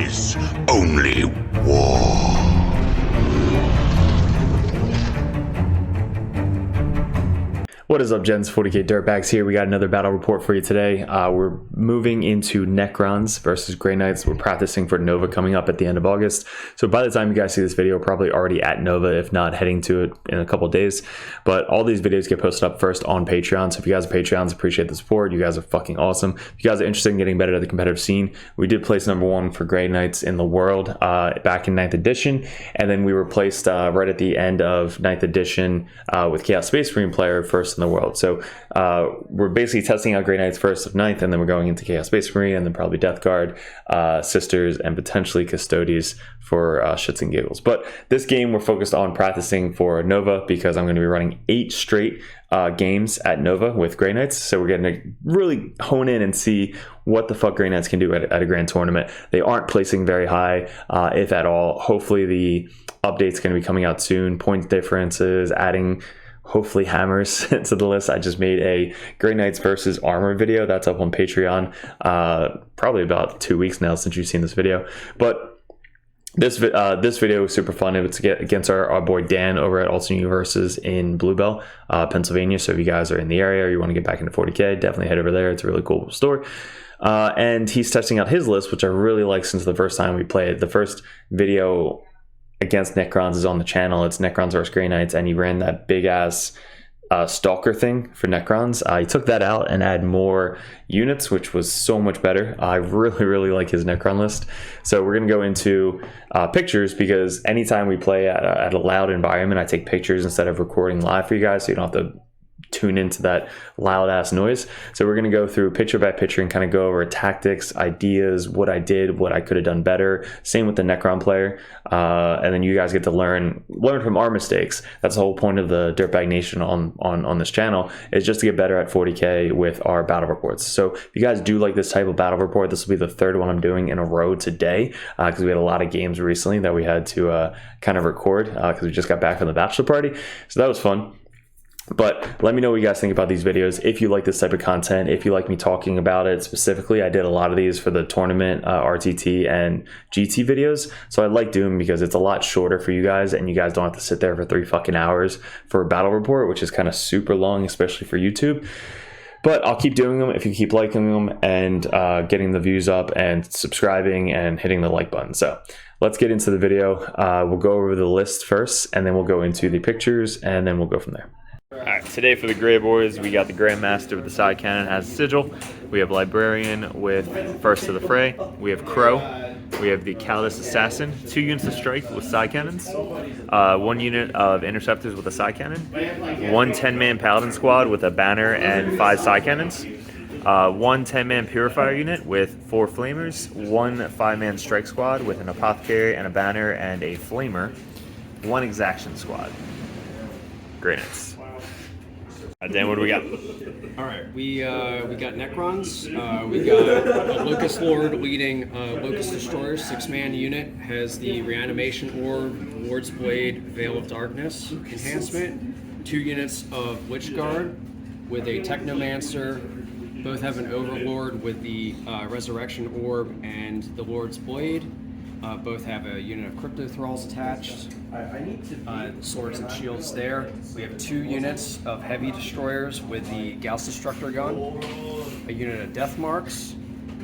is only war. What is up, Jentzsch? 40k Dirtbags here. We got another battle report for you today. We're moving into Necrons versus Grey Knights. We're practicing for Nova coming up at the end of August. So by the time you guys see this video, probably already at Nova, if not heading to it in a couple of days. But all these videos get posted up first on Patreon. So if you guys are Patreons, appreciate the support. You guys are fucking awesome. If you guys are interested in getting better at the competitive scene, we did place #1 for Grey Knights in the world back in 9th edition. And then we were placed right at the end of 9th edition with Chaos Space Marine player first in the world. So we're basically testing out Grey Knights first of 9th, and then we're going into Chaos Space Marine, and then probably Death Guard, Sisters, and potentially Custodies for shits and giggles. But this game we're focused on practicing for Nova because I'm going to be running 8 straight games at Nova with Grey Knights. So we're going to really hone in and see what the fuck Grey Knights can do at a grand tournament. They aren't placing very high, if at all. Hopefully the update's going to be coming out soon. Point differences, adding hopefully hammers to the list. I just made a Grey Knights versus armor video that's up on Patreon, probably about 2 weeks now since you've seen this video. But this video is super fun. It's against our boy Dan over at Alternate Universes in Bluebell, Pennsylvania. So if you guys are in the area or you want to get back into 40k, definitely head over there. It's a really cool store. And he's testing out his list, which I really like since the first time we played. The first video against Necrons is on the channel. It's Necrons versus Grey Knights, and he ran that big ass stalker thing for Necrons. He took that out and added more units, which was so much better. I really like his Necron list. So we're gonna go into pictures, because anytime we play at a loud environment, I take pictures instead of recording live for you guys, so you don't have to tune into that loud ass noise. So we're going to go through picture by picture and kind of go over tactics, ideas, what I did, what I could have done better. Same with the Necron player. And then you guys get to learn from our mistakes. That's the whole point of the Dirtbag Nation on this channel, is just to get better at 40k with our battle reports. So if you guys do like this type of battle report, this will be the 3rd one I'm doing in a row today, because we had a lot of games recently that we had to kind of record because we just got back from the bachelor party. So that was fun. But let me know what you guys think about these videos. If you like this type of content, if you like me talking about it specifically, I did a lot of these for the tournament, RTT and GT videos. So I like doing them because it's a lot shorter for you guys, and you guys don't have to sit there for 3 fucking hours for a battle report, which is kind of super long, especially for YouTube. But I'll keep doing them if you keep liking them and getting the views up and subscribing and hitting the like button. So let's get into the video. We'll go over the list first, and then we'll go into the pictures, and then we'll go from there. Alright, today for the Grey Boys, we got the Grandmaster with the side cannon, has a sigil. We have Librarian with First to the Fray. We have Crow. We have the Callous Assassin, 2 units of strike with side cannons. 1 unit of interceptors with a side cannon. 1 10-man Paladin squad with a banner and 5 side cannons. 1 10-man Purifier unit with 4 flamers. 1 5-man strike squad with an apothecary and a banner and a flamer. 1 exaction squad. Grey Knights. Dan, what do we got? All right, we got Necrons. We got a Locust Lord leading Locust Destroyer, 6-man unit, has the Reanimation Orb, Lord's Blade, Veil of Darkness enhancement. 2 units of Lich Guard with a Technomancer. Both have an Overlord with the Resurrection Orb and the Lord's Blade. Both have a unit of Crypto Thralls attached. Swords and shields there. We have 2 units of Heavy Destroyers with the Gauss Destructor gun. A unit of Death Marks.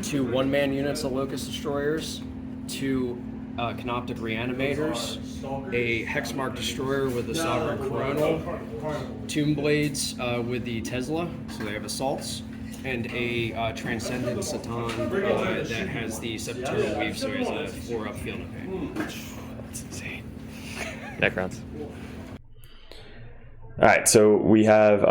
2 1-man units of Locust Destroyers. 2 Canoptic Reanimators. A Hexmark Destroyer with the Sovereign Coronal. Tomb Blades with the Tesla, so they have assaults. And a Transcendent Satan that has the Sepultural Weave, so he has a 4-up field of pain. That's insane. Necrons. Alright, so we have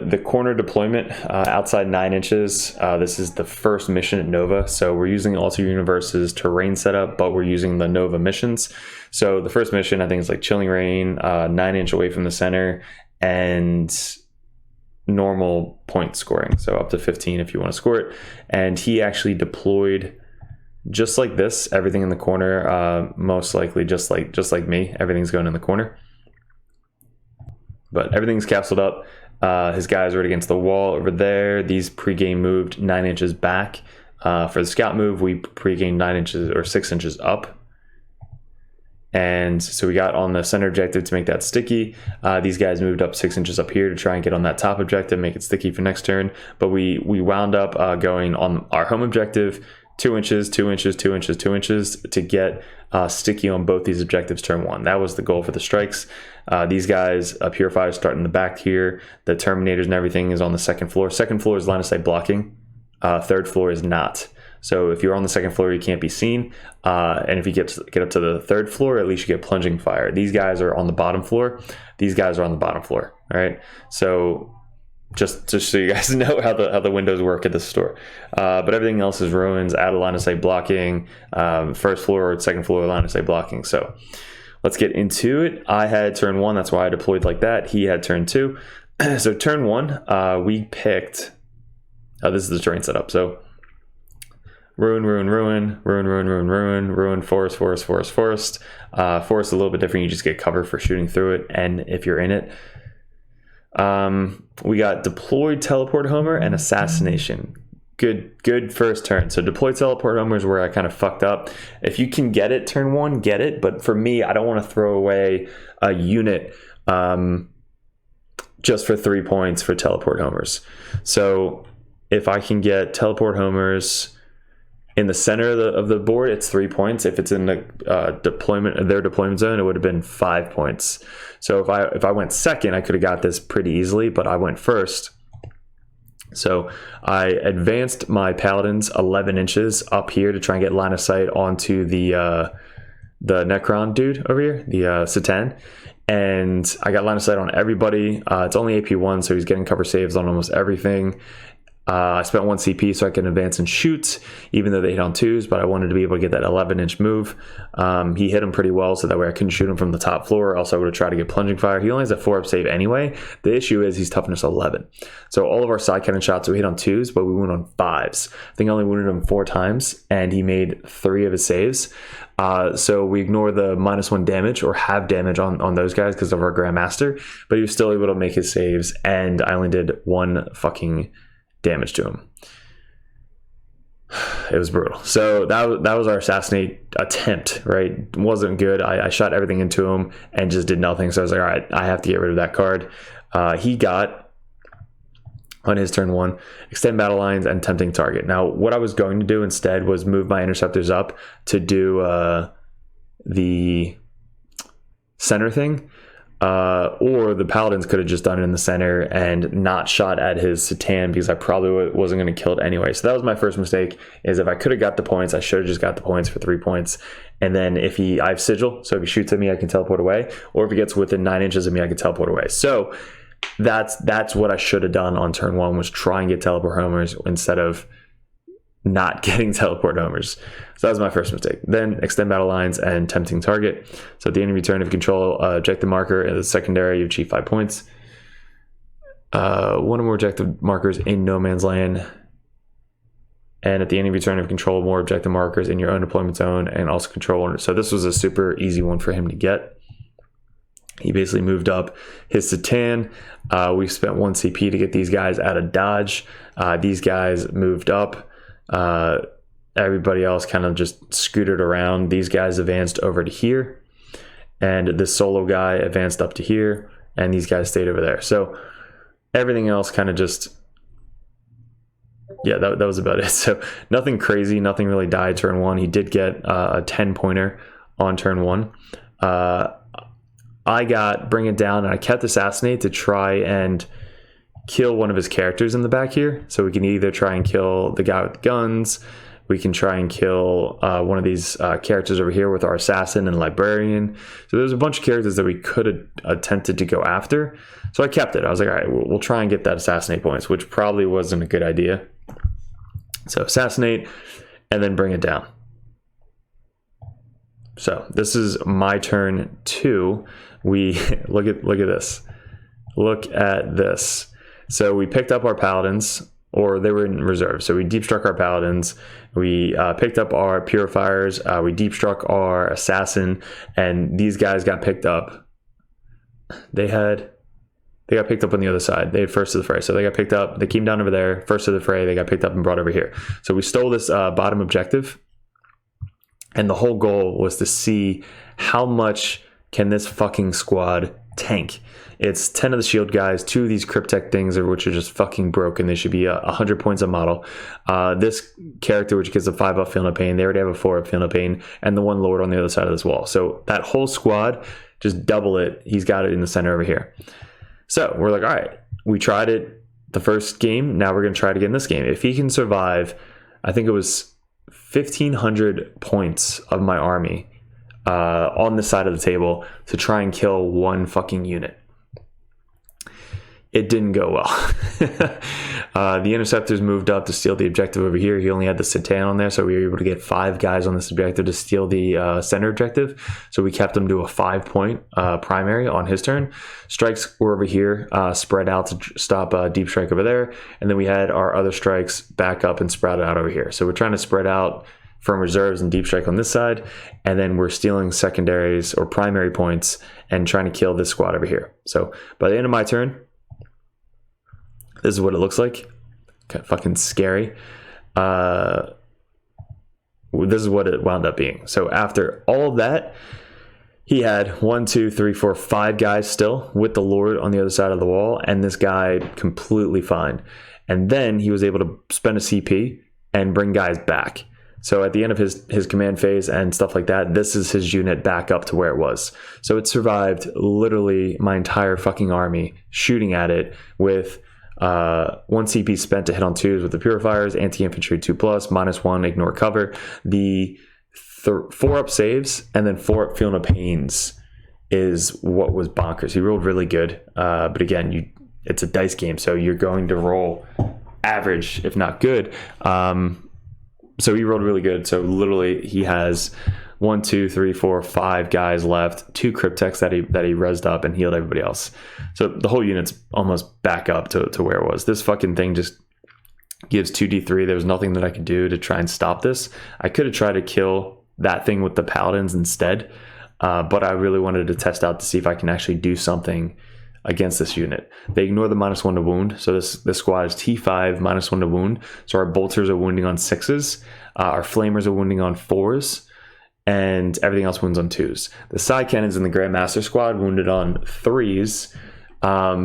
the corner deployment outside 9 inches. This is the first mission at Nova, so we're using Alternate Universes terrain setup, but we're using the Nova missions. So the first mission, I think, is like Chilling Rain, 9 inch away from the center, and normal point scoring, so up to 15 if you want to score it. And he actually deployed just like this, everything in the corner, most likely just like me, everything's going in the corner, but everything's capsuled up. His guys are right against the wall over there. These pre-game moved 9 inches back For the scout move, we pre-gained 9 inches or 6 inches up. And so we got on the center objective to make that sticky. These guys moved up 6 inches up here to try and get on that top objective, make it sticky for next turn. But we wound up going on our home objective 2 inches, 2 inches, 2 inches, 2 inches to get sticky on both these objectives turn 1. That was the goal for the strikes. These guys, Purifiers start in the back here. The Terminators and everything is on the second floor. Second floor is line of sight blocking. Third floor is not. So if you're on the second floor, you can't be seen. And if you get up to the third floor, at least you get plunging fire. These guys are on the bottom floor. These guys are on the bottom floor. All right. So just so you guys know how the windows work at the store. But everything else is ruins, out of line of sight blocking, first floor or second floor line of sight blocking. So let's get into it. I had turn 1. That's why I deployed like that. He had turn 2. So turn 1, we picked, this is the terrain setup. So ruin, forest. Forest a little bit different. You just get cover for shooting through it, and if you're in it. We got deployed teleport homer and assassination. Good first turn. So deployed teleport homer is where I kind of fucked up. If you can get it turn 1, get it. But for me, I don't want to throw away a unit just for 3 points for teleport homers. So if I can get teleport homers in the center of the board, it's 3 points. If it's in the their deployment zone, it would have been 5 points. So if I went second, I could have got this pretty easily, but I went first. So I advanced my paladins 11 inches up here to try and get line of sight onto the Necron dude over here, the Satan. And I got line of sight on everybody. It's only AP1, so he's getting cover saves on almost everything. I spent 1 CP so I can advance and shoot, even though they hit on 2s, but I wanted to be able to get that 11-inch move. He hit him pretty well, so that way I couldn't shoot him from the top floor. Also, I would have tried to get plunging fire. He only has a 4-up save anyway. The issue is he's toughness 11. So all of our side cannon shots, we hit on 2s, but we went on 5s. I think I only wounded him 4 times, and he made 3 of his saves. So we ignore the -1 damage or half damage on those guys because of our Grandmaster, but he was still able to make his saves, and I only did 1 fucking damage to him. It was brutal. So that was our assassinate attempt, right? It wasn't good. I shot everything into him and just did nothing. So I was like, all right, I have to get rid of that card. He got, on his turn 1, extend battle lines and tempting target. Now, what I was going to do instead was move my interceptors up to do the center thing. Or the paladins could have just done it in the center and not shot at his Satan, because I probably wasn't going to kill it anyway. So that was my first mistake, is if I could have got the points, I should have just got the points for 3 points. And then if I have sigil, so if he shoots at me, I can teleport away. Or if he gets within 9 inches of me, I can teleport away. So that's what I should have done on turn 1, was try and get teleport homers instead of not getting teleport homers. So that was my first mistake. Then extend battle lines and tempting target. So at the end of your turn, if you control objective marker in the secondary, you achieve 5 points. 1 or more objective markers in no man's land. And at the end of your turn, if you control more objective markers in your own deployment zone and also control. So this was a super easy one for him to get. He basically moved up his Satan. We spent 1 CP to get these guys out of dodge. These guys moved up. Everybody else kind of just scooted around. These guys advanced over to here, and this solo guy advanced up to here, and these guys stayed over there. So everything else kind of just, yeah, that was about it. So nothing crazy, nothing really died turn 1. He did get a 10-pointer on turn 1. I got bring it down, and I kept assassinate to try and kill one of his characters in the back here. So we can either try and kill the guy with guns, we can try and kill one of these characters over here with our assassin and librarian. So there's a bunch of characters that we could have attempted to go after. So I kept it. I was like, all right, we'll try and get that assassinate points, which probably wasn't a good idea. So assassinate and then bring it down. So this is my turn 2. We look at this. Look at this. So we picked up our paladins, or they were in reserve. So we deep struck our paladins. We picked up our purifiers. We deep struck our assassin, and these guys got picked up. They had They got picked up on the other side. They had first to the fray. So they got picked up. They came down over there. First to the fray. They got picked up and brought over here. So we stole this bottom objective. And the whole goal was to see how much can this fucking squad tank. It's 10 of the shield guys, 2 of these Cryptek things, which are just fucking broken. They should be 100 points a model. This character, which gets a 5 up Feel No Pain, they already have a 4 up Feel No Pain, and the one lord on the other side of this wall. So that whole squad, just double it. He's got it in the center over here. So we're like, all right, we tried it the first game. Now we're going to try it again this game. If he can survive, I think it was 1,500 points of my army on the side of the table to try and kill one fucking unit. It didn't go well. The interceptors moved up to steal the objective over here. He only had the Satan on there, so we were able to get 5 guys on this objective to steal the center objective. So we kept him to a 5-point primary on his turn. Strikes were over here, spread out to stop deep strike over there. And then we had our other strikes back up and spread out over here. So we're trying to spread out from reserves and deep strike on this side. And then we're stealing secondaries or primary points and trying to kill this squad over here. So by the end of my turn, this is what it looks like. Kind of fucking scary. This is what it wound up being. So after all of that, he had 1, 2, 3, 4, 5 guys still with the Lord on the other side of the wall, and this guy completely fine. And then he was able to spend a CP and bring guys back. So at the end of his command phase and stuff like that, this is his unit back up to where it was. So it survived literally my entire fucking army shooting at it with 1 CP spent to hit on 2s with the purifiers, anti-infantry 2+, -1, ignore cover. The 4 up saves and then 4 up Feel No Pains is what was bonkers. He rolled really good, but again, it's a dice game, so you're going to roll average, if not good. So he rolled really good. So literally, he has 1, 2, 3, 4, 5 guys left, 2 Crypteks that he rezzed up and healed everybody else. So the whole unit's almost back up to where it was. This fucking thing just gives 2d3. There was nothing that I could do to try and stop this. I could have tried to kill that thing with the paladins instead, but I really wanted to test out to see if I can actually do something against this unit. They ignore the -1 to wound, so this squad is T5 -1 to wound. So our bolters are wounding on 6s, our flamers are wounding on 4s, and everything else wounds on 2s. The side cannons in the Grandmaster squad wounded on 3s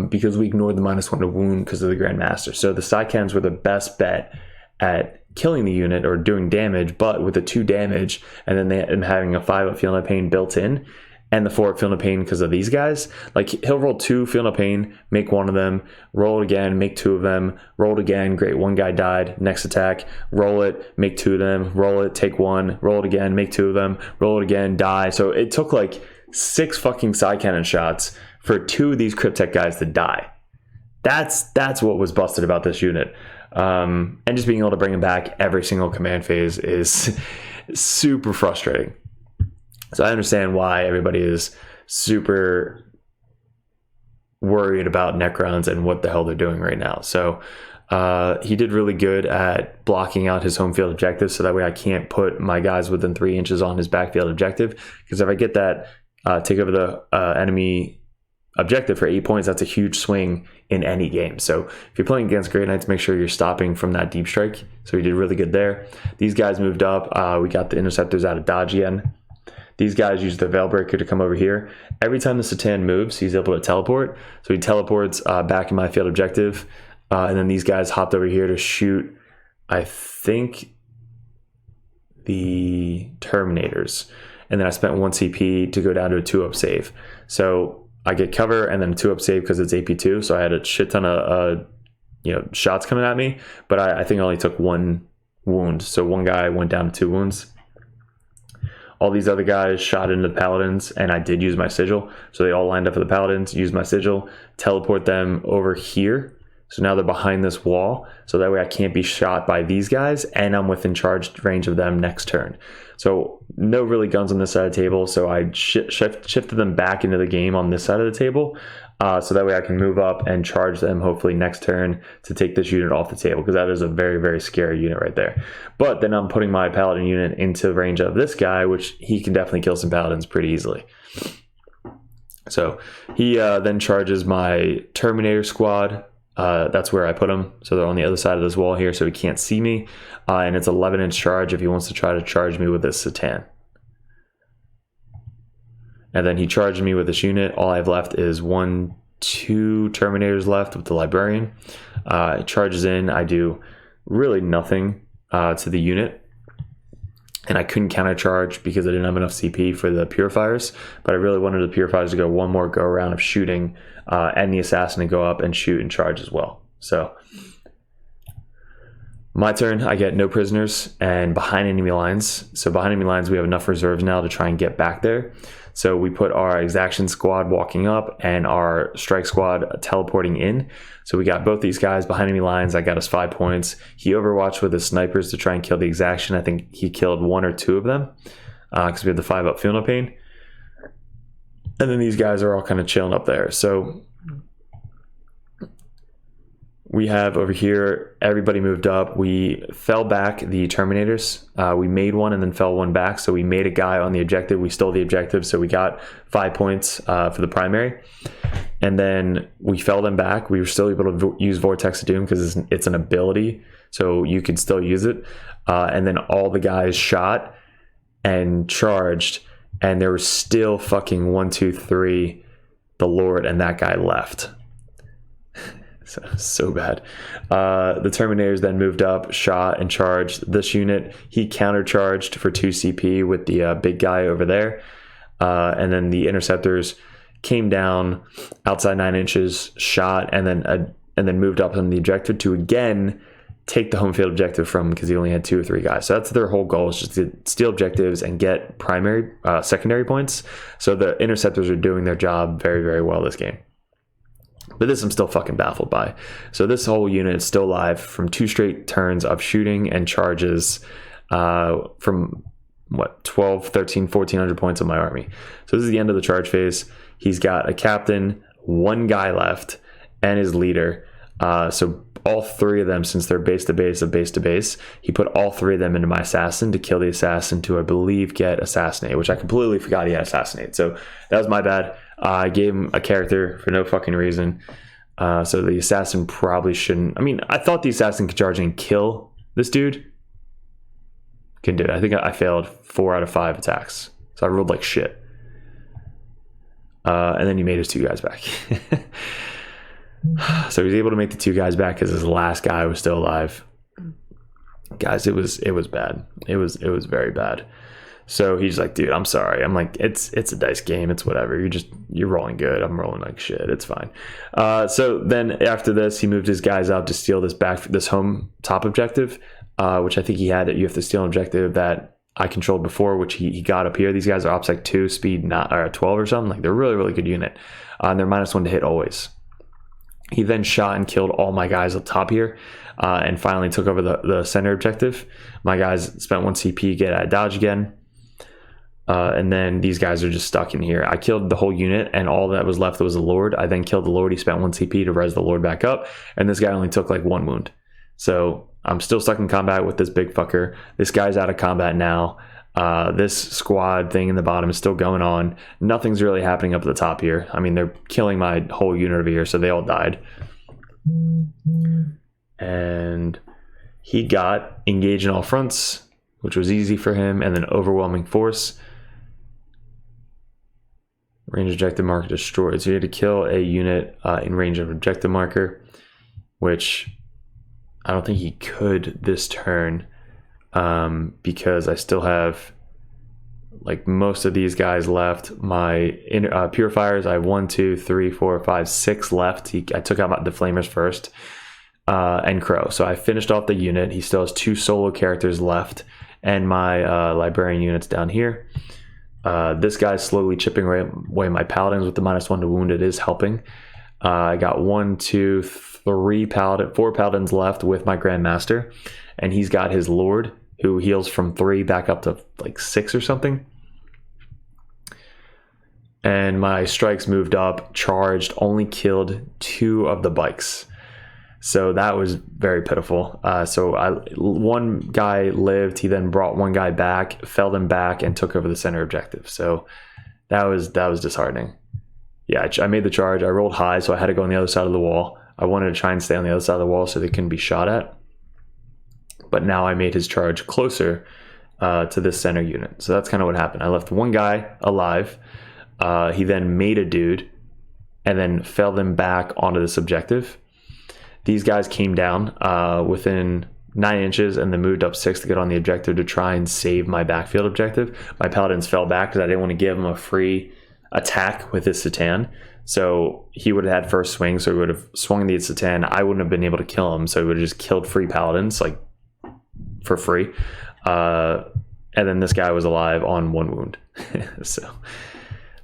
because we ignored the -1 to wound because of the Grandmaster. So the side cannons were the best bet at killing the unit or doing damage, but with the 2 damage and then them having a 5 up Feel No Pain built in, and the 4 up Feel No Pain because of these guys. Like, he'll roll 2 Feel No Pain, make 1 of them, roll it again, make 2 of them, roll it again, great, 1 guy died, next attack, roll it, make 2 of them, roll it, take 1, roll it again, make 2 of them, roll it again, die. So it took like 6 fucking side cannon shots for 2 of these Cryptek guys to die. That's what was busted about this unit. And just being able to bring him back every single command phase is super frustrating. So I understand why everybody is super worried about Necrons and what the hell they're doing right now. So he did really good at blocking out his home field objective, so that way I can't put my guys within 3 inches on his backfield objective. Because if I get that take over the enemy objective for 8 points, that's a huge swing in any game. So if you're playing against Grey Knights, make sure you're stopping from that deep strike. So he did really good there. These guys moved up. We got the interceptors out of dodge again. These guys use the Veil Breaker to come over here. Every time the Satan moves, he's able to teleport. So he teleports back in my field objective. And then these guys hopped over here to shoot, I think, the Terminators. And then I spent 1 CP to go down to a 2-up save. So I get cover and then a 2-up save because it's AP2. So I had a shit ton of shots coming at me. But I think I only took 1 wound. So 1 guy went down to 2 wounds. All these other guys shot into the Paladins, and I did use my sigil. So they all lined up for the Paladins, used my sigil, teleport them over here. So now they're behind this wall. So that way I can't be shot by these guys, and I'm within charged range of them next turn. So no really guns on this side of the table. So I shifted them back into the game on this side of the table. So that way I can move up and charge them hopefully next turn to take this unit off the table, because that is a very, very scary unit right there. But then I'm putting my Paladin unit into range of this guy, which he can definitely kill some Paladins pretty easily. So he then charges my Terminator squad. That's where I put him. So they're on the other side of this wall here, so he can't see me. And it's 11-inch charge if he wants to try to charge me with this Satan. And then he charged me with this unit. All I have left is 2 Terminators left with the Librarian. It charges in. I do really nothing to the unit. And I couldn't countercharge because I didn't have enough CP for the Purifiers. But I really wanted the Purifiers to go one more go around of shooting and the Assassin to go up and shoot and charge as well. So my turn, I get no prisoners and behind enemy lines. So behind enemy lines, we have enough reserves now to try and get back there. So we put our exaction squad walking up and our strike squad teleporting in. So we got both these guys behind enemy lines. I got us 5 points. He overwatched with his snipers to try and kill the exaction. I think he killed 1 or 2 of them because we had the 5 up Feel No Pain. And then these guys are all kind of chilling up there. So we have over here, everybody moved up. We fell back the Terminators. We made one and then fell one back. So we made a guy on the objective. We stole the objective. So we got 5 points for the primary. And then we fell them back. We were still able to use Vortex of Doom because it's an ability. So you can still use it. And then all the guys shot and charged. And there was still fucking 1, 2, 3, the Lord, and that guy left. So bad. The Terminators then moved up, shot, and charged this unit. He countercharged for 2 CP with the big guy over there. And then the Interceptors came down outside 9 inches, shot, and then moved up on the objective to again take the home field objective from him because he only had 2 or 3 guys. So that's their whole goal, is just to steal objectives and get secondary points. So the Interceptors are doing their job very, very well this game. But this I'm still fucking baffled by. So this whole unit is still alive from 2 straight turns of shooting and charges from, 12, 13, 1,400 points on my army. So this is the end of the charge phase. He's got a captain, 1 guy left, and his leader. So all 3 of them, since they're base to base of base to base, he put all 3 of them into my assassin to kill the assassin to, I believe, get assassinate, which I completely forgot he had assassinate. So that was my bad. I gave him a character for no fucking reason. So the assassin probably shouldn't. I mean, I thought the assassin could charge and kill this dude. Can do it. I think I failed 4 out of 5 attacks. So I rolled like shit. And then he made his 2 guys back. So he was able to make the 2 guys back because his last guy was still alive. Guys, it was bad. It was very bad. So he's like, dude, I'm sorry. I'm like, it's a dice game. It's whatever. You're rolling good. I'm rolling like shit. It's fine. So then after this, he moved his guys out to steal this home top objective, which I think he had. You have to steal an objective that I controlled before, which he got up here. These guys are OPSEC 2, speed 12 or something. Like, they're a really, really good unit. And they're -1 to hit always. He then shot and killed all my guys up top here, and finally took over the center objective. My guys spent 1 CP, get out of dodge again. And then these guys are just stuck in here. I killed the whole unit, and all that was left was the Lord. I then killed the Lord. He spent 1 CP to res the Lord back up, and this guy only took like 1 wound. So I'm still stuck in combat with this big fucker. This guy's out of combat now. This squad thing in the bottom is still going on. Nothing's really happening up at the top here. I mean, they're killing my whole unit over here, so they all died. And he got engaged in all fronts, which was easy for him, and then overwhelming force. Range objective marker destroyed. So he had to kill a unit in range of objective marker, which I don't think he could this turn, because I still have like most of these guys left. My purifiers, I have 1, 2, 3, 4, 5, 6 left. I took out the flamers first, and Crow. So I finished off the unit. He still has 2 solo characters left, and my librarian units down here. This guy's slowly chipping away my paladins with the -1 to wound. It is helping. I got 1, 2, 3 4 paladins left with my Grandmaster, and he's got his Lord, who heals from 3 back up to like 6 or something. And my strikes moved up, charged, only killed 2 of the bikes. So that was very pitiful. So 1 guy lived. He then brought 1 guy back, fell them back, and took over the center objective. So that was disheartening. Yeah, I made the charge. I rolled high, so I had to go on the other side of the wall. I wanted to try and stay on the other side of the wall so they couldn't be shot at. But now I made his charge closer to this center unit. So that's kind of what happened. I left one guy alive. He then made a dude and then fell them back onto this objective. These guys came down within 9 inches and then moved up 6 to get on the objective to try and save my backfield objective. My paladins fell back because I didn't want to give him a free attack with his Satan. So he would have had first swing, so he would have swung the Satan. I wouldn't have been able to kill him, so he would have just killed free paladins, like, for free. And then this guy was alive on 1 wound. So,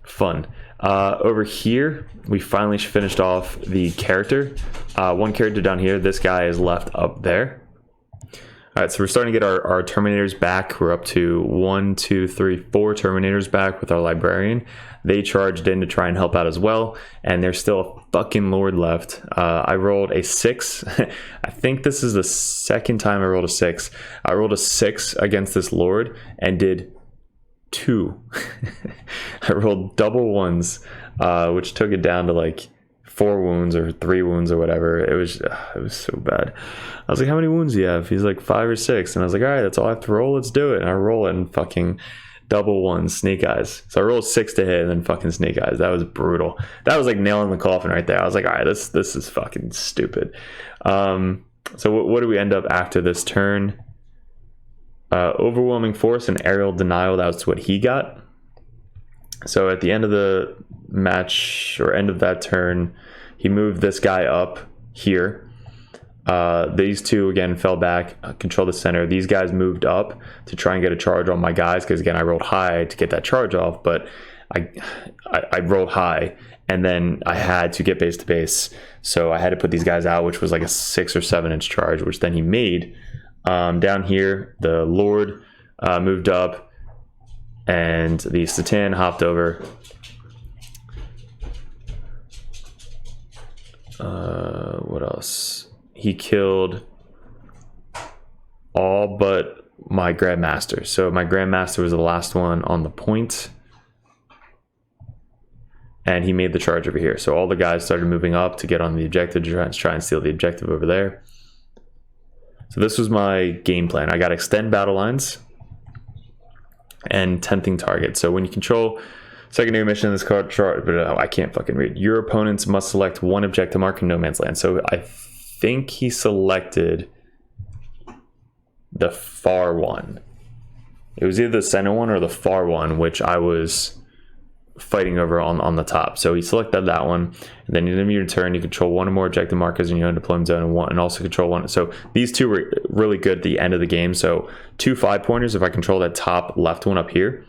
fun. Over here, we finally finished off the character. One character down here, this guy is left up there. All right, so we're starting to get our Terminators back. We're up to 1, 2, 3, 4 Terminators back with our Librarian. They charged in to try and help out as well, and there's still a fucking Lord left. I rolled a 6. I think this is the second time I rolled a 6. I rolled a 6 against this Lord and did 2. I rolled double ones, which took it down to like 4 wounds or 3 wounds or whatever. It was so bad. I was like, how many wounds do you have? He's like 5 or 6. And I was like, all right, that's all I have to roll. Let's do it. And I roll it and fucking double ones, snake eyes. So I rolled 6 to hit and then fucking snake eyes. That was brutal. That was like nailing the coffin right there. I was like, all right, this is fucking stupid. So what do we end up after this turn? Overwhelming force and aerial denial. That's what he got. So at the end of the match or end of that turn, he moved this guy up here. These two again fell back, control the center. These guys moved up to try and get a charge on my guys because again I rolled high to get that charge off, but I rolled high and then I had to get base to base, so I had to put these guys out, which was like a 6 or 7 inch charge, which then he made. Down here, the Lord moved up, and the Satan hopped over. What else? He killed all but my Grandmaster. So my Grandmaster was the last one on the point. And he made the charge over here. So all the guys started moving up to get on the objective to try and steal the objective over there. So this was my game plan. I got extend battle lines and tempting target. So when you control secondary mission in this card chart, but I can't fucking read. Your opponents must select one objective mark in no man's land. So I think he selected the far one. It was either the center one or the far one, which I was fighting over on the top. So he selected that one, and then in your turn you control one or more objective markers in your own deployment zone, and also control one. So these two were really good at the end of the game. So 2 5-pointers if I control that top left one up here.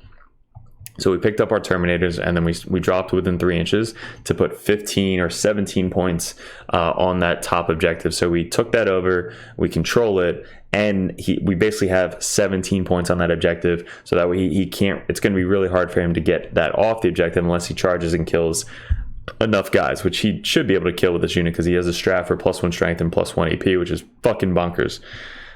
So we picked up our Terminators, and then we dropped within 3 inches to put 15 or 17 points on that top objective. So we took that over, we control it, and we basically have 17 points on that objective. So that way he can't. It's going to be really hard for him to get that off the objective unless he charges and kills enough guys, which he should be able to kill with this unit because he has a strat for +1 strength and +1 AP, which is fucking bonkers.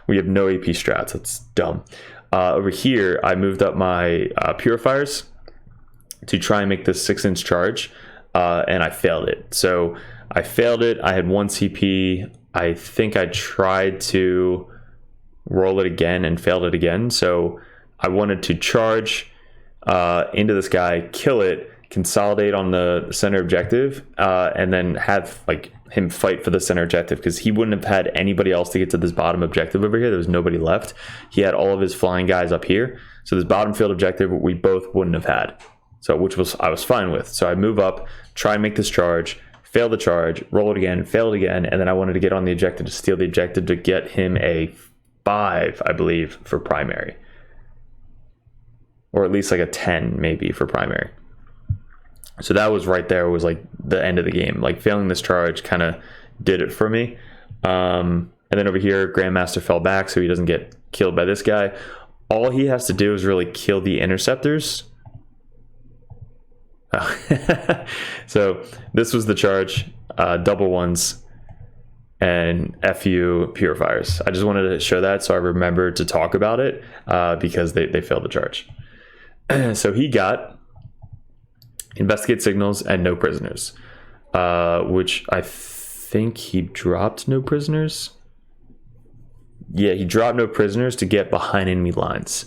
We have no AP strats. That's dumb. Over here, I moved up my purifiers to try and make this 6-inch charge, and I failed it. So I failed it. I had 1 CP. I think I tried to roll it again and failed it again. So I wanted to charge into this guy, kill it, consolidate on the center objective, and then have like him fight for the center objective because he wouldn't have had anybody else to get to this bottom objective over here. There was nobody left. He had all of his flying guys up here. So this bottom field objective we both wouldn't have had. So I was fine with. So I move up, try and make this charge, fail the charge, roll it again, fail it again, and then I wanted to get on the objective to steal the objective to get him a 5, I believe, for primary. Or at least like a 10 maybe for primary. So that was right there, was like the end of the game. Like failing this charge kind of did it for me. And then over here, Grandmaster fell back so he doesn't get killed by this guy. All he has to do is really kill the interceptors. So this was the charge, double ones and FU purifiers. I just wanted to show that so I remembered to talk about it because they failed the charge. So he got investigate signals, and no prisoners. Which I think he dropped no prisoners. Yeah, he dropped no prisoners to get behind enemy lines.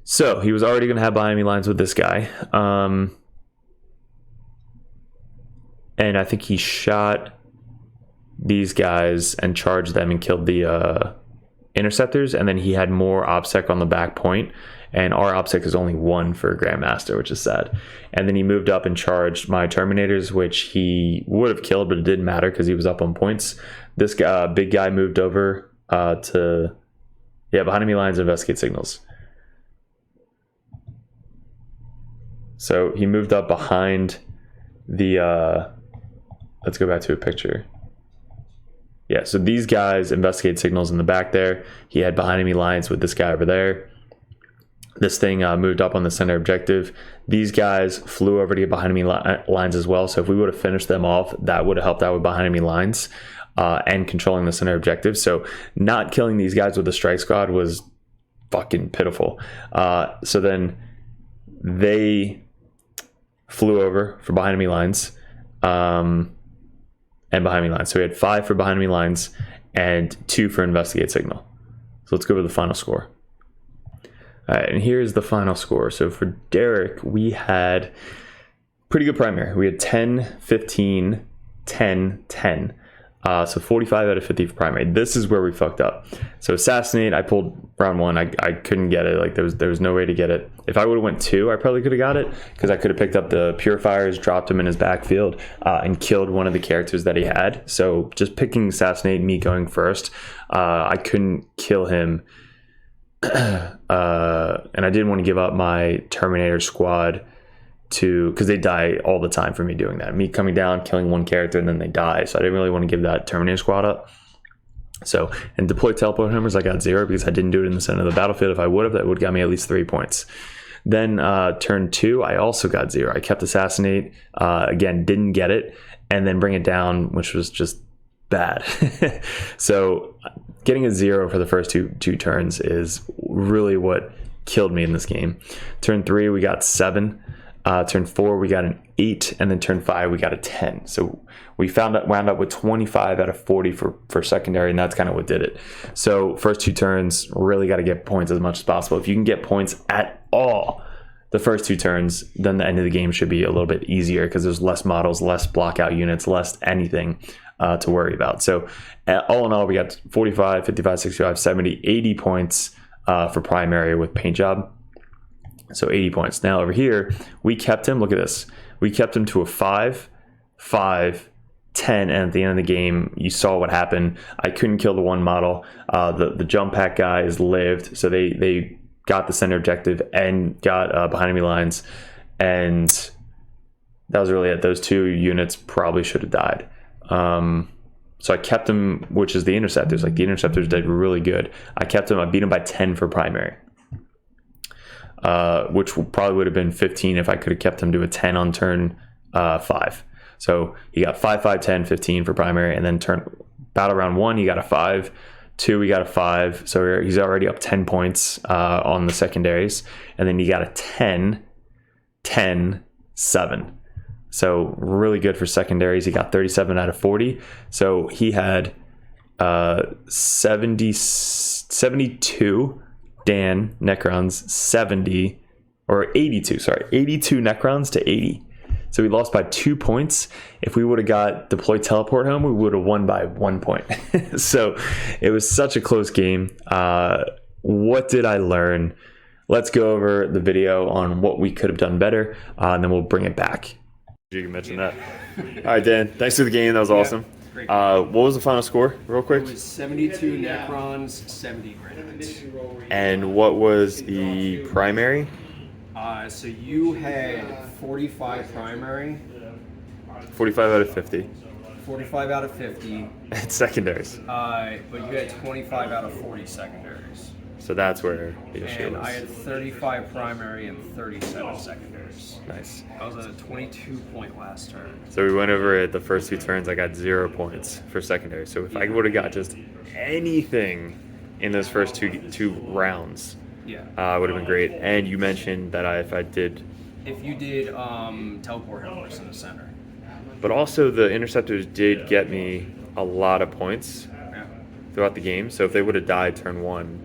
So he was already going to have behind enemy lines with this guy. And I think he shot these guys and charged them and killed the interceptors. And then he had more OPSEC on the back point. And our OPSEC is only 1 for Grandmaster, which is sad. And then he moved up and charged my Terminators, which he would have killed, but it didn't matter because he was up on points. This guy, big guy, moved over to behind enemy lines, investigate signals. So he moved up behind the let's go back to a picture. Yeah, so these guys investigate signals in the back there. He had behind enemy lines with this guy over there. This thing moved up on the center objective. These guys flew over to get behind enemy lines as well. So if we would have finished them off, that would have helped out with behind enemy lines and controlling the center objective. So not killing these guys with the strike squad was fucking pitiful. So then they flew over for behind enemy lines. And behind enemy lines. So we had 5 for behind enemy lines and 2 for investigate signal. So let's go over the final score. All right, and here's the final score. So for Derek, we had pretty good primary. We had 10, 15, 10, 10. So 45 out of 50 for primary. This is where we fucked up. So assassinate, I pulled round 1. I couldn't get it. Like there was no way to get it. If I would have went 2, I probably could have got it because I could have picked up the purifiers, dropped him in his backfield, and killed one of the characters that he had. So just picking assassinate, me going first, I couldn't kill him. And I didn't want to give up my Terminator squad because they die all the time for me doing that. Me coming down, killing one character, and then they die. So I didn't really want to give that Terminator squad up. So, and deploy teleport hammers, I got 0 because I didn't do it in the center of the battlefield. If I would have, that would have got me at least 3 points. Then turn 2, I also got 0. I kept assassinate, again, didn't get it, and then bring it down, which was just bad. So getting a 0 for the first two turns is really what killed me in this game. Turn 3, we got 7. Turn 4, we got an 8, and then turn 5, we got a 10. So we wound up with 25 out of 40 for secondary, and that's kind of what did it. So first 2 turns, really got to get points as much as possible. If you can get points at all the first 2 turns, then the end of the game should be a little bit easier because there's less models, less blockout units, less anything to worry about. So all in all, we got 45, 55, 65, 70, 80 points for primary with paint job. So 80 points. Now over here, we kept him, look at this. We kept him to a 5, 5, 10, and at the end of the game, you saw what happened. I couldn't kill the one model. The jump pack guys lived, so they got the center objective and got behind enemy lines, and that was really it. Those 2 units probably should have died. So I kept them, which is the interceptors. Like the interceptors did really good. I kept them. I beat them by 10 for primary. Which probably would have been 15 if I could have kept him to a 10 on turn 5. So he got 5, 5, 10, 15 for primary, and then battle round 1, he got a 5. 2, he got a 5. So he's already up 10 points on the secondaries, and then he got a 10, 10, 7. So really good for secondaries. He got 37 out of 40. So he had 72 Dan Necrons, 82 Necrons to 80. So we lost by 2 points. If we would have got deploy teleport home, we would have won by 1 point. So it was such a close game. What did I learn? Let's go over the video on what we could have done better, and then we'll bring it back. You can mention that. All right, Dan, thanks for the game. That was awesome. What was the final score, real quick? It was 72 Necrons, 70 Granites. And what was the primary? So you had 45 primary. 45 out of 50. 45 out of 50. And secondaries. But you had 25 out of 40 secondaries. So that's where the issue And was. I had 35 primary and 37 secondaries. Nice. I was at a 22 point last turn. So we went over it the first 2 turns. I got 0 points for secondary. So if I would have got just anything in those first two rounds, yeah, would have been great. And you mentioned that if I did if you did teleport helmers in the center. But also the interceptors did get me a lot of points Yeah. throughout the game. So if they would have died turn 1,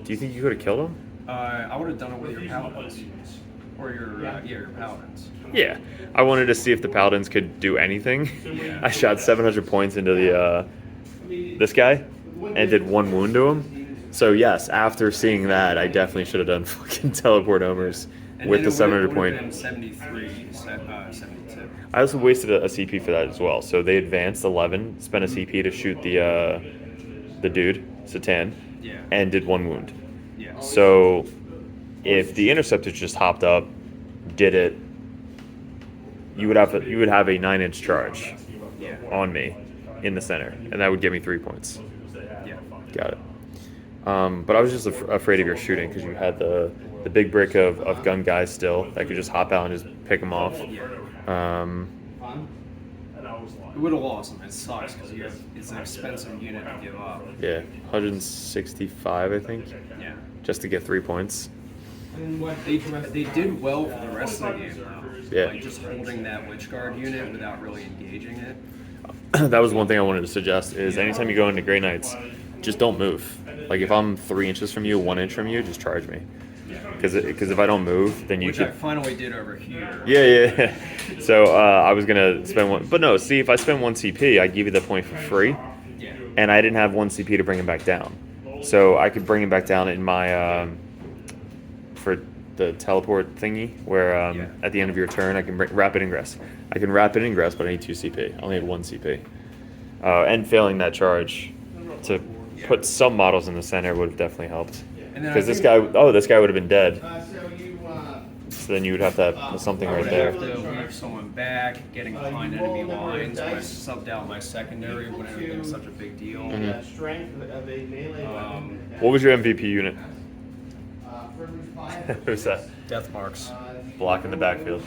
do you think you could have killed them? I would have done it with your paladins. Or your paladins. Yeah. I wanted to see if the paladins could do anything. Yeah. I shot 700 points into the this guy and did 1 wound to him. So yes, after seeing that, I definitely should have done fucking teleport homers with the 700 point. Been 73, 72. I also wasted a CP for that as well. So they advanced 11, spent a CP to shoot the dude, Satan, Yeah. and did 1 wound. Yeah. So if the interceptors just hopped up, did it, you would have a 9-inch charge Yeah. on me in the center, and that would give me 3 points. Yeah. Got it. But I was just afraid of your shooting because you had the big brick of gun guys still that could just hop out and just pick them off. It would have lost them. It sucks because it's an expensive unit to give up. Yeah, 165, I think, Yeah. just to get 3 points. They did well for the rest of the game though. Yeah. Like just holding that Witch Guard unit without really engaging it. That was one thing I wanted to suggest is anytime you go into Grey Knights, just don't move. Like if I'm 3 inches from you, 1 inch from you, just charge me. Because if I don't move, then you Which I could. finally did over here. Yeah. So I was gonna spend 1, but no. See, if I spend 1 CP, I give you the point for free, Yeah. and I didn't have 1 CP to bring him back down, so I could bring him back down in my for the teleport thingy, where Yeah. at the end of your turn I can bring rapid ingress. I can rapid ingress, but I need 2 CP. I only had 1 CP, and failing that charge to put some models in the center would have definitely helped. Because this guy would have been dead. So then you would have to have something right there. I would have to leave someone back, getting behind enemy lines. When I subbed out my secondary, wouldn't have been such a big deal. What was your MVP unit? Who's that? Death marks. Blocking the backfield.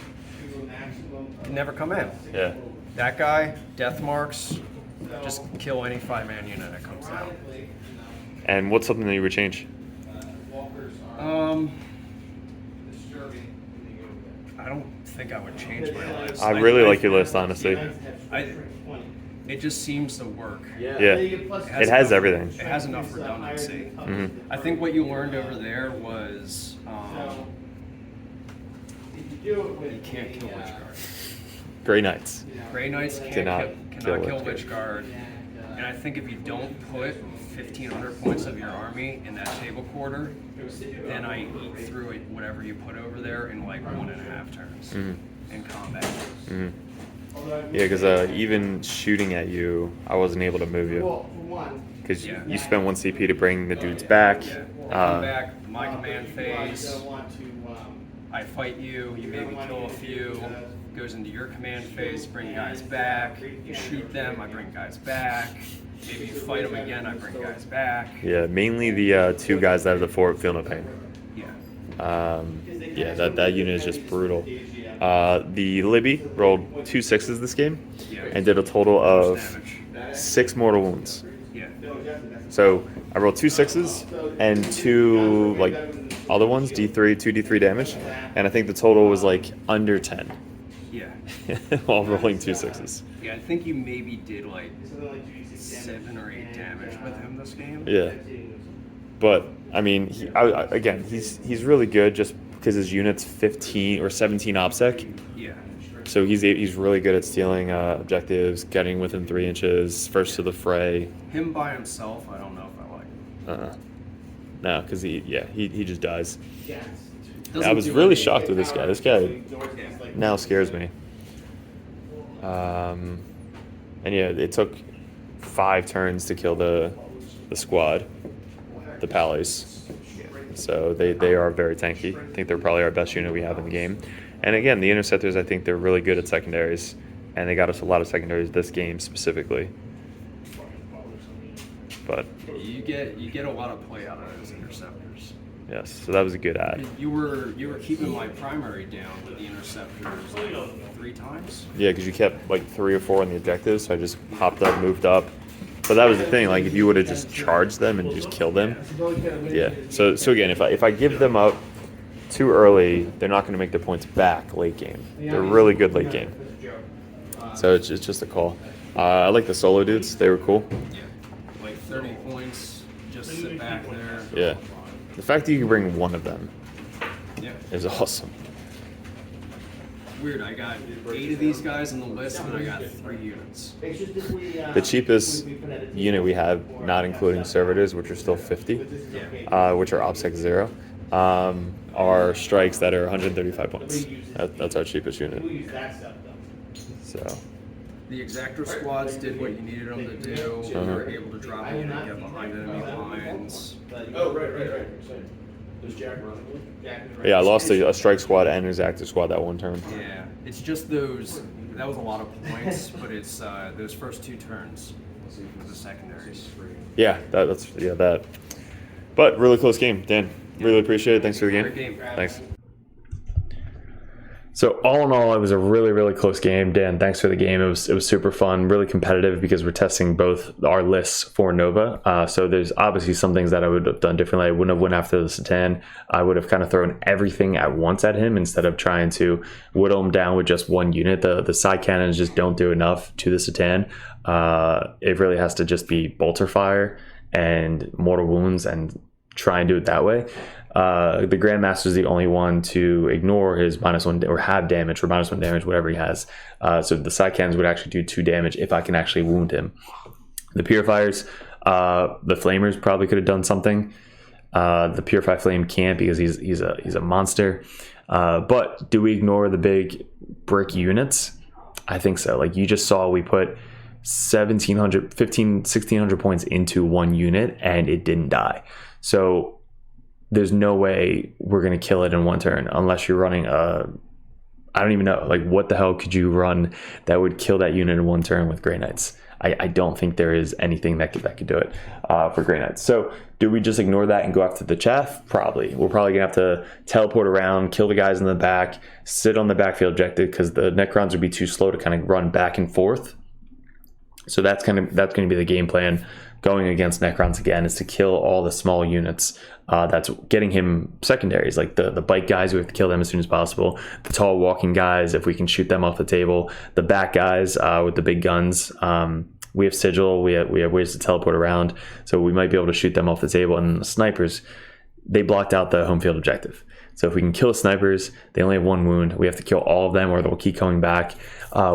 Can never come in. Yeah. That guy, death marks, just kill any 5-man unit that comes out. And what's something that you would change? I don't think I would change my list. I really like your list, honestly. It just seems to work. Yeah. It has everything. It has enough redundancy. Mm-hmm. I think what you learned over there was you can't kill Witch Guard. Grey Knights. Grey Knights Cannot cannot kill kill Witch Witch Guard. And I think if you don't put 1,500 points of your army in that table quarter, then I eat through it, whatever you put over there, in like 1.5 turns in combat. Mm-hmm. Yeah, because even shooting at you, I wasn't able to move you. Because you spent 1 CP to bring the dudes back. Come back, my command phase. I fight you, you maybe kill a few. Goes into your command phase, bring guys back. You shoot them, I bring guys back. Maybe you fight them again, I bring guys back. Yeah, mainly the 2 guys out of the fort feel no pain. Yeah. That unit is just brutal. The Libby rolled 2 6s this game and did a total of 6 mortal wounds. Yeah. So I rolled 2 6s and 2 like other ones, D3, 2d3 damage, and I think the total was like under 10. Yeah. While rolling 2 6s. Yeah, I think you maybe did like 7 or 8 damage with him this game. Yeah. But I mean, he's really good just because his unit's 15 or 17 OPSEC. Yeah. So he's really good at stealing objectives, getting within 3 inches, first to the fray. Him by himself, I don't know if I like. No, because he just dies. Doesn't I was do really anything. shocked with this guy. This guy now scares me. And yeah, it took 5 turns to kill the squad, the Pallies. So they are very tanky. I think they're probably our best unit we have in the game. And again, the Interceptors, I think they're really good at secondaries, and they got us a lot of secondaries this game specifically. But You get a lot of play out of those interceptors. yes, so that was a good ad. You were keeping my primary down with the interceptors like 3 times. Yeah, because you kept like 3 or 4 on the objectives, so I just hopped up, moved up. But that was the thing, like if you would have just charged them and just killed them. Yeah. So again, if I give them up too early, they're not going to make their points back late game. They're really good late game. So it's just a call. I like the solo dudes. They were cool. Yeah, like 30 points, just sit back there. Yeah. The fact that you can bring one of them is awesome. Weird, I got 8 of these guys on the list, and I got 3 units. The cheapest unit we have, not including servitors, which are still 50, which are OPSEC 0, are strikes that are 135 points. That's our cheapest unit. So. The Exactor squads did what you needed them to do. You were able to drop a unit, get behind enemy lines. Oh, right. Yeah, I lost a strike squad and an Exactor squad that one turn. Yeah, it's just those. That was a lot of points, but it's those first 2 turns for the secondaries. Yeah, that's that. But really close game, Dan. Really appreciate it. Thanks for the game. Great game. Thanks. So all in all, it was a really, really close game. Dan, thanks for the game. It was super fun, really competitive because we're testing both our lists for Nova. So there's obviously some things that I would have done differently. I wouldn't have went after the Satan. I would have kind of thrown everything at once at him instead of trying to whittle him down with just one unit. The side cannons just don't do enough to the Satan. It really has to just be bolter fire and mortal wounds and try and do it that way. The Grandmaster is the only one to ignore his -1 or have damage or -1 damage, whatever he has. So the side cannons would actually do 2 damage if I can actually wound him. The Purifiers, the Flamers probably could have done something. The Purify Flame can't because he's a monster. But do we ignore the big brick units? I think so. Like you just saw, we put 1,600 points into one unit and it didn't die. So there's no way we're going to kill it in one turn unless you're running I don't even know, like what the hell could you run that would kill that unit in one turn with Grey Knights? I don't think there is anything that could do it for Grey Knights. So do we just ignore that and go after the chaff? Probably. We're probably going to have to teleport around, kill the guys in the back, sit on the backfield objective because the Necrons would be too slow to kind of run back and forth. So that's going to be the game plan going against Necrons again, is to kill all the small units. That's getting him secondaries, like the bike guys, we have to kill them as soon as possible. The tall walking guys, if we can shoot them off the table. The back guys with the big guns. We have sigil, we have ways to teleport around, so we might be able to shoot them off the table. And the snipers, they blocked out the home field objective. So if we can kill the snipers, they only have 1 wound. We have to kill all of them or they'll keep coming back.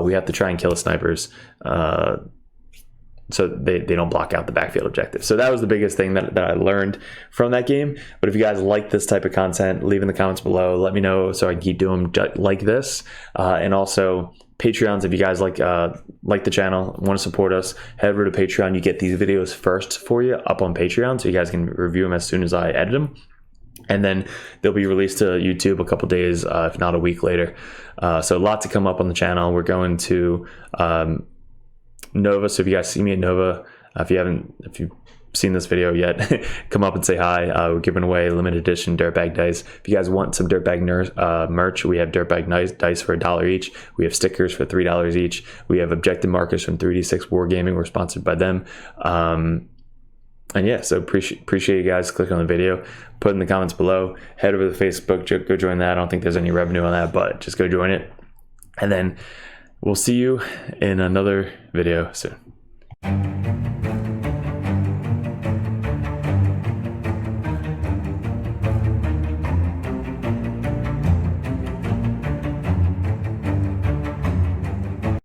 We have to try and kill the snipers. So they don't block out the backfield objective. So that was the biggest thing that I learned from that game. But if you guys like this type of content, leave in the comments below. Let me know so I can keep doing like this. And also Patreons, if you guys like the channel, want to support us, head over to Patreon. You get these videos first for you up on Patreon, so you guys can review them as soon as I edit them. And then they'll be released to YouTube a couple days, if not a week later. So a lot to come up on the channel. We're going to Nova, so if you guys see me at Nova, if you've seen this video yet, come up and say hi. We're giving away limited edition dirtbag dice. If you guys want some dirtbag merch, we have dirtbag dice for $1 each. We have stickers for $3 each. We have objective markers from 3D6 Wargaming. We're sponsored by them. And yeah, so appreciate you guys. Click on the video, put in the comments below, head over to Facebook, go join that. I don't think there's any revenue on that, but just go join it. And then we'll see you in another video soon.